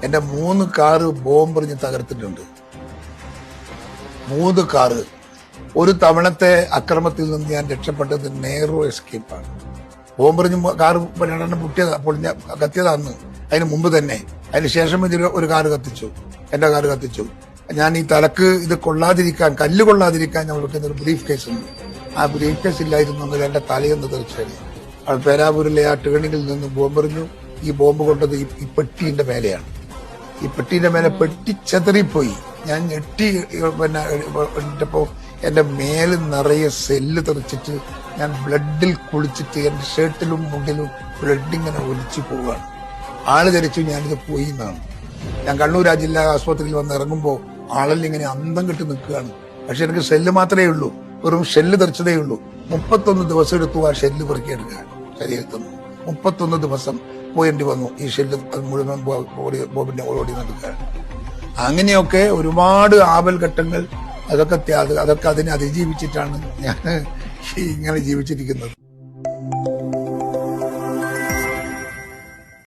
എന്റെ 3 car ബോംബെറിഞ്ഞ് തകർത്തിട്ടുണ്ട്. 3 car. ഒരു തവണത്തെ അക്രമത്തിൽ നിന്ന് ഞാൻ രക്ഷപ്പെട്ടത് നേരോ എസ്കേപ്പാണ്. ബോംബെറിഞ്ഞ് കാറ് കത്തിയതാന്ന്. അതിന് മുമ്പ് തന്നെ, അതിന് ശേഷം ഒരു കാറ് കത്തിച്ചു, എന്റെ കാറ് കത്തിച്ചു. ഞാൻ ഈ തലക്ക് ഇത് കൊള്ളാതിരിക്കാൻ, കല്ല് കൊള്ളാതിരിക്കാൻ ഞാൻ വെക്കുന്ന ഒരു ബ്രീഫ് കേസ് ഉണ്ട്. ആ ബ്രീഫ് കേസ് ഇല്ലായിരുന്നെങ്കിൽ എന്റെ തലയൊന്ന് തീർച്ചയായും. അത് പേരാവൂരിലെ ആ ടേണിങ്ങിൽ നിന്ന് ബോംബെറിഞ്ഞു. ഈ ബോംബ് കൊണ്ടത് ഈ പെട്ടീന്റെ മേലെയാണ്. ഈ പെട്ടീന്റെ മേലെ പെട്ടി ചെതറിപ്പോയി. ഞാൻ ഞെട്ടി ഇട്ടപ്പോ എന്റെ മേല് നിറയെ സെല്ല് തെറിച്ചിട്ട് ഞാൻ ബ്ലഡിൽ കുളിച്ചിട്ട് എന്റെ ഷർട്ടിലും മുണ്ടിലും ബ്ലഡ് ഇങ്ങനെ ഒലിച്ചു പോവുകയാണ്. ആള് ധരിച്ചു ഞാനിത് പോയി എന്നാണ്. ഞാൻ കണ്ണൂർ ജില്ലാ ആശുപത്രിയിൽ വന്ന് ഇറങ്ങുമ്പോൾ ആളെല്ലാം ഇങ്ങനെ അന്തം കെട്ടി നിൽക്കുകയാണ്. പക്ഷെ എനിക്ക് ഷെല്ല് മാത്രമേ ഉള്ളൂ, വെറും ഷെല്ല് തെറിച്ചതേ ഉള്ളൂ. 31 ദിവസം എടുത്തു ആ ഷെല്ല് പെറുക്കിയെടുക്കാൻ ശരീരത്തിൽ. 31 ദിവസം പോയേണ്ടി വന്നു ഈ ഷെല്ല് മുഴുവൻ ബോബിന്റെ ഓടി നടക്കാൻ. അങ്ങനെയൊക്കെ ഒരുപാട് ആപൽഘട്ടങ്ങൾ, അതൊക്കെ അതിനെ അതിജീവിച്ചിട്ടാണ് ഞാൻ ഇങ്ങനെ ജീവിച്ചിരിക്കുന്നത്.